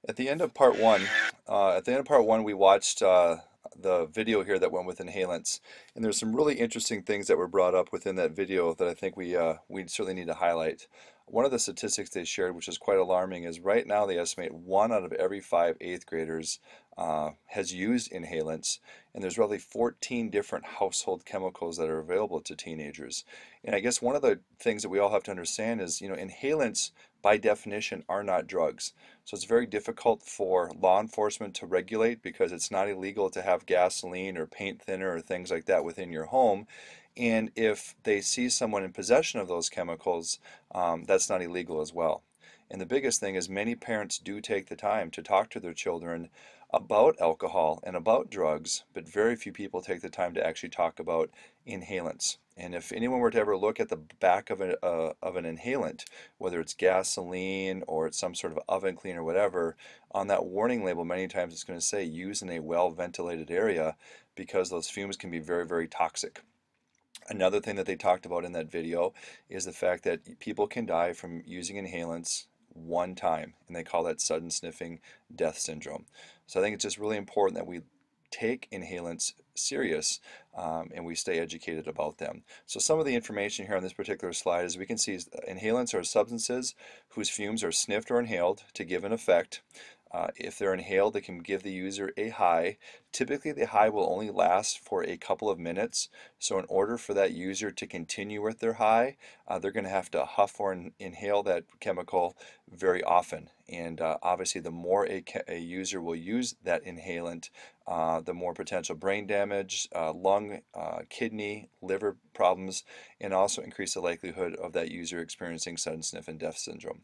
At the end of part one, we watched the video here that went with inhalants, and there's some really interesting things that were brought up within that video that I think we certainly need to highlight. One of the statistics they shared, which is quite alarming, is right now they estimate one out of every five eighth graders has used inhalants, and there's roughly 14 different household chemicals that are available to teenagers. And I guess one of the things that we all have to understand is, inhalants by definition are not drugs. So it's very difficult for law enforcement to regulate because it's not illegal to have gasoline or paint thinner or things like that within your home. And if they see someone in possession of those chemicals, that's not illegal as well. And the biggest thing is many parents do take the time to talk to their children about alcohol and about drugs, but very few people take the time to actually talk about inhalants. And if anyone were to ever look at the back of an inhalant, whether it's gasoline or it's some sort of oven cleaner or whatever, on that warning label, many times it's going to say use in a well ventilated area because those fumes can be very, very toxic. Another thing that they talked about in that video is the fact that people can die from using inhalants one time, and they call that sudden sniffing death syndrome. So I think it's just really important that we take inhalants serious and we stay educated about them. So some of the information here on this particular slide is we can see inhalants are substances whose fumes are sniffed or inhaled to give an effect. If they're inhaled, they can give the user a high. Typically, the high will only last for a couple of minutes. So in order for that user to continue with their high, they're going to have to huff or inhale that chemical very often. And obviously, the more a user will use that inhalant, the more potential brain damage, lung, kidney, liver problems, and also increase the likelihood of that user experiencing sudden sniff and death syndrome.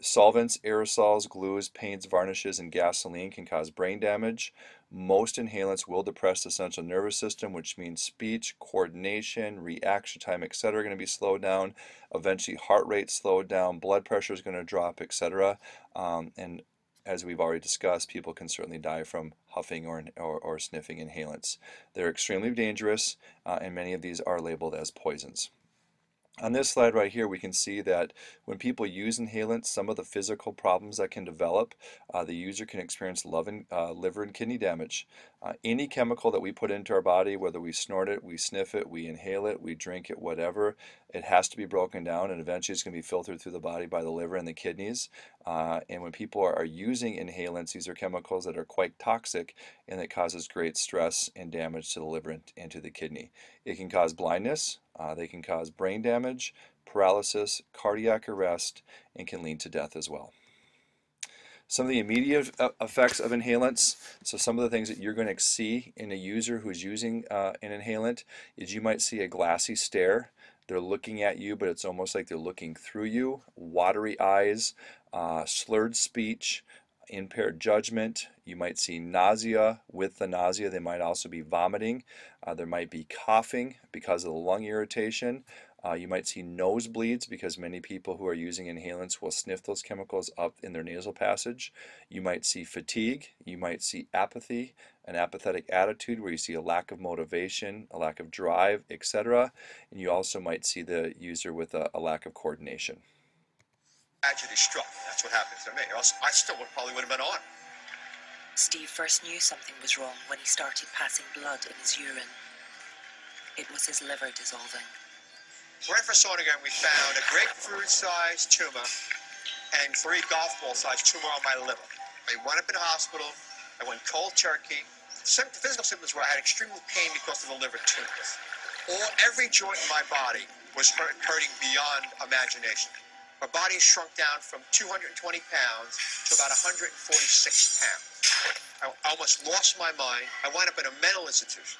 Solvents, aerosols, glues, paints, varnishes, and gasoline can cause brain damage. Most inhalants will depress the central nervous system, which means speech, coordination, reaction time, etc. are going to be slowed down. Eventually, heart rate slowed down, blood pressure is going to drop, etc. And as we've already discussed, people can certainly die from huffing or sniffing inhalants. They're extremely dangerous, and many of these are labeled as poisons. On this slide right here, we can see that when people use inhalants, some of the physical problems that can develop, the user can experience liver and kidney damage. Any chemical that we put into our body, whether we snort it, we sniff it, we inhale it, we drink it, whatever, it has to be broken down and eventually it's going to be filtered through the body by the liver and the kidneys. And when people are using inhalants, these are chemicals that are quite toxic and it causes great stress and damage to the liver and to the kidney. It can cause blindness. They can cause brain damage, paralysis, cardiac arrest, and can lead to death as well. Some of the immediate effects of inhalants, so some of the things that you're going to see in a user who's using an inhalant is you might see a glassy stare. They're looking at you, but it's almost like they're looking through you, watery eyes, slurred speech, impaired judgment. You might see nausea. With the nausea, they might also be vomiting. There might be coughing because of the lung irritation. You might see nosebleeds because many people who are using inhalants will sniff those chemicals up in their nasal passage. You might see fatigue. You might see apathy, an apathetic attitude where you see a lack of motivation, a lack of drive, etc. And you also might see the user with a lack of coordination. Tragedy struck. That's what happened to me. Or else I still probably would have been on. Steve first knew something was wrong when he started passing blood in his urine. It was his liver dissolving. Right for Sonogram, we found a grapefruit-sized tumor and 3 golf ball-sized tumor on my liver. I wound up in a hospital. I went cold turkey. The physical symptoms were I had extreme pain because of the liver tumors. Every joint in my body was hurting beyond imagination. My body shrunk down from 220 pounds to about 146 pounds. I almost lost my mind. I wound up in a mental institution.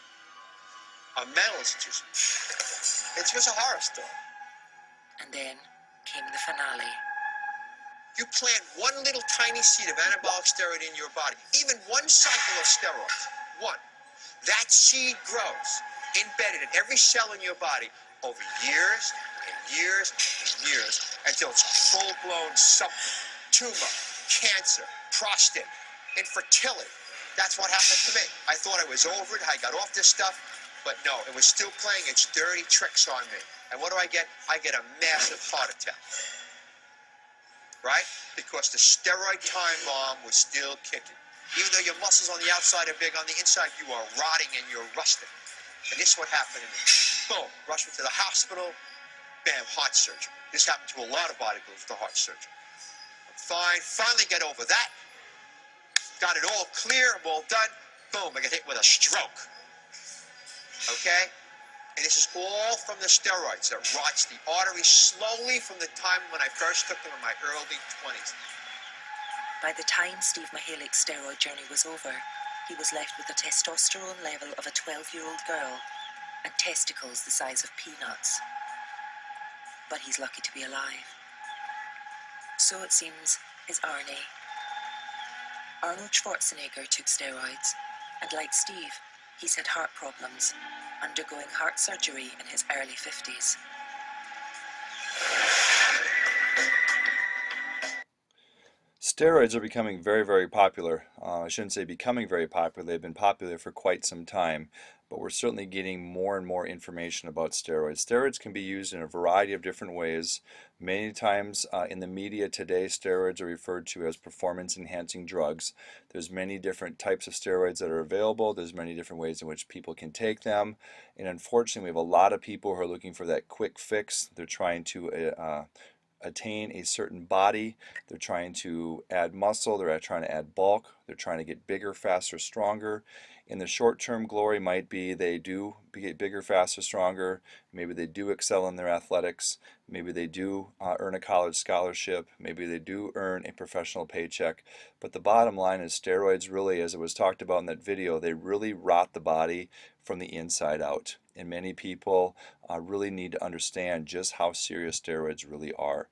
A mental institution. It's just a horror story. And then came the finale. You plant one little tiny seed of anabolic steroid in your body, even one cycle of steroids, one. That seed grows, embedded in every cell in your body over years and years and years until it's full-blown something. Tumor, cancer, prostate, infertility. That's what happened to me. I thought I was over it. I got off this stuff. But no, it was still playing its dirty tricks on me. And what do I get? I get a massive heart attack. right? Because the steroid time bomb was still kicking. Even though your muscles on the outside are big, on the inside you are rotting and you're rusting. And this is what happened to me. Boom, rushed me to the hospital, bam, heart surgery. This happened to a lot of bodybuilders, the heart surgery. I'm fine, finally get over that. Got it all clear, I'm all done. Boom, I get hit with a stroke. Okay? And this is all from the steroids that rots the arteries slowly from the time when I first took them in my early 20s. By the time Steve Mihalik's steroid journey was over, he was left with a testosterone level of a 12-year-old girl and testicles the size of peanuts. But he's lucky to be alive. So it seems is Arnie. Arnold Schwarzenegger took steroids, and like Steve, he's had heart problems, undergoing heart surgery in his early 50s. Steroids are becoming very, very popular. I shouldn't say becoming very popular. They've been popular for quite some time, but we're certainly getting more and more information about steroids. Steroids can be used in a variety of different ways. Many times in the media today, steroids are referred to as performance-enhancing drugs. There's many different types of steroids that are available. There's many different ways in which people can take them. And unfortunately, we have a lot of people who are looking for that quick fix. They're trying to attain a certain body. They're trying to add muscle, they're trying to add bulk, they're trying to get bigger, faster, stronger. In the short-term glory might be they do get bigger, faster, stronger. Maybe they do excel in their athletics. Maybe they do earn a college scholarship. Maybe they do earn a professional paycheck. But the bottom line is steroids really, as it was talked about in that video, they really rot the body from the inside out. And many people really need to understand just how serious steroids really are.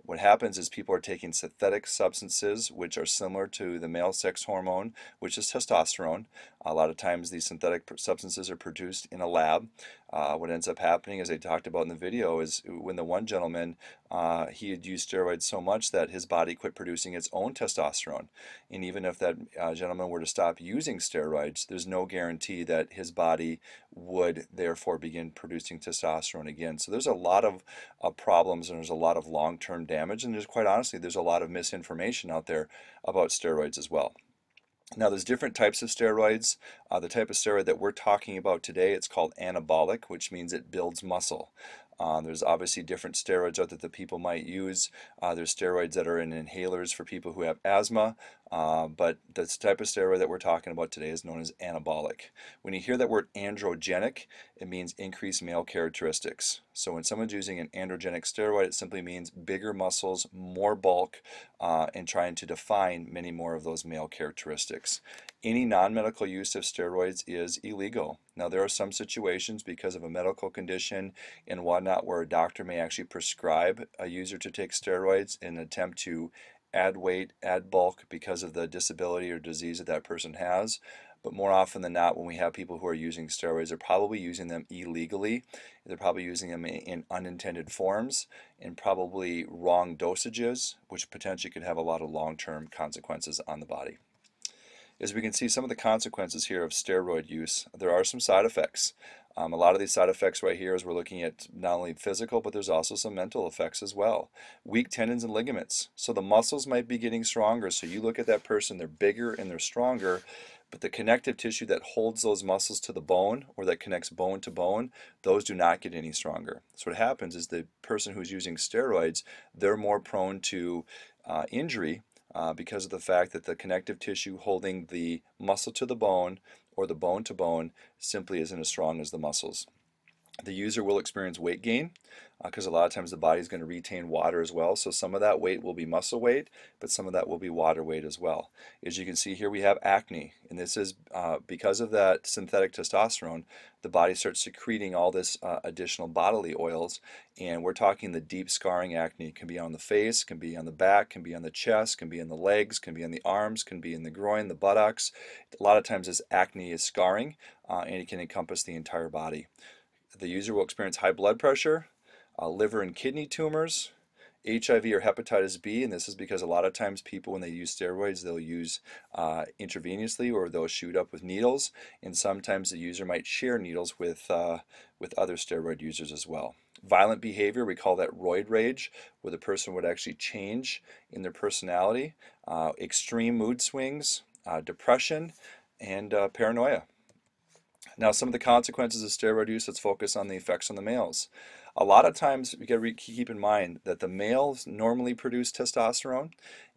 What happens is people are taking synthetic substances which are similar to the male sex hormone, which is testosterone. A lot of times these synthetic substances are produced in a lab. What ends up happening, as I talked about in the video, is when the one gentleman, he had used steroids so much that his body quit producing its own testosterone. And even if that gentleman were to stop using steroids, there's no guarantee that his body would therefore begin producing testosterone again. So there's a lot of problems, and there's a lot of long-term damage, and there's, quite honestly, there's a lot of misinformation out there about steroids as well. Now, there's different types of steroids. The type of steroid that we're talking about today, it's called anabolic, which means it builds muscle. There's obviously different steroids out there that people might use. There's steroids that are in inhalers for people who have asthma, but the type of steroid that we're talking about today is known as anabolic. When you hear that word androgenic, it means increased male characteristics. So when someone's using an androgenic steroid, it simply means bigger muscles, more bulk, and trying to define many more of those male characteristics. Any non-medical use of steroids is illegal. Now, there are some situations because of a medical condition and whatnot where a doctor may actually prescribe a user to take steroids in an attempt to add weight, add bulk because of the disability or disease that that person has. But more often than not, when we have people who are using steroids, they're probably using them illegally. They're probably using them in unintended forms and probably wrong dosages, which potentially could have a lot of long-term consequences on the body. As we can see, some of the consequences here of steroid use, there are some side effects. A lot of these side effects right here, as we're looking at not only physical, but there's also some mental effects as well. Weak tendons and ligaments. So the muscles might be getting stronger. So you look at that person, they're bigger and they're stronger, but the connective tissue that holds those muscles to the bone or that connects bone to bone, those do not get any stronger. So what happens is the person who's using steroids, they're more prone to injury because of the fact that the connective tissue holding the muscle to the bone or the bone to bone simply isn't as strong as the muscles. The user will experience weight gain because a lot of times the body is going to retain water as well. So some of that weight will be muscle weight, but some of that will be water weight as well. As you can see here, we have acne, and this is because of that synthetic testosterone, the body starts secreting all this additional bodily oils, and we're talking the deep scarring acne. It can be on the face, can be on the back, can be on the chest, can be in the legs, can be in the arms, can be in the groin, the buttocks. A lot of times this acne is scarring, and it can encompass the entire body. The user will experience high blood pressure, liver and kidney tumors, HIV or hepatitis B, and this is because a lot of times people, when they use steroids, they'll use intravenously or they'll shoot up with needles, and sometimes the user might share needles with other steroid users as well. Violent behavior, we call that roid rage, where the person would actually change in their personality. Extreme mood swings, depression, and paranoia. Now, some of the consequences of steroid use, let's focus on the effects on the males. A lot of times, we got to keep in mind that the males normally produce testosterone,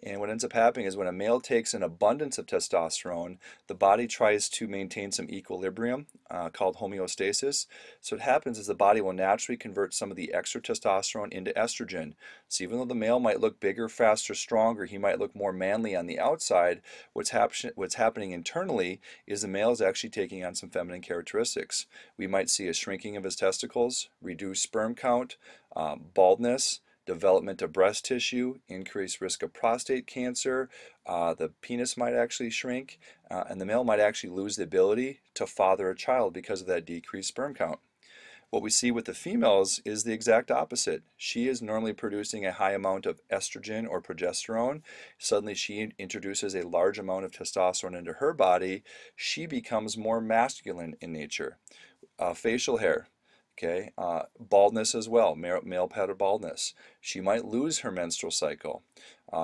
and what ends up happening is when a male takes an abundance of testosterone, the body tries to maintain some equilibrium called homeostasis. So what happens is the body will naturally convert some of the extra testosterone into estrogen. So even though the male might look bigger, faster, stronger, he might look more manly on the outside, what's happening internally is the male is actually taking on some feminine characteristics. We might see a shrinking of his testicles, reduced sperm count, baldness, development of breast tissue, increased risk of prostate cancer, the penis might actually shrink, and the male might actually lose the ability to father a child because of that decreased sperm count. What we see with the females is the exact opposite. She is normally producing a high amount of estrogen or progesterone. Suddenly she introduces a large amount of testosterone into her body. She becomes more masculine in nature. Facial hair, okay, baldness as well, male pattern baldness. She might lose her menstrual cycle.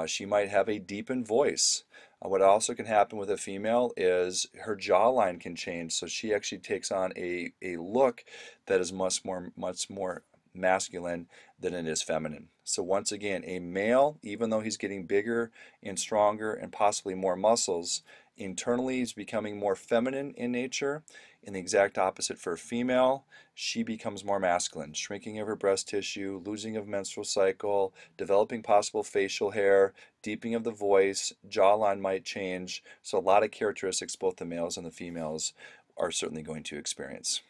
She might have a deepened voice. What also can happen with a female is her jawline can change, so she actually takes on a look that is much more masculine than it is feminine. So once again, a male, even though he's getting bigger and stronger and possibly more muscles, internally he's becoming more feminine in nature. And the exact opposite for a female, she becomes more masculine, shrinking of her breast tissue, losing of menstrual cycle, developing possible facial hair, deepening of the voice, jawline might change. So a lot of characteristics both the males and the females are certainly going to experience.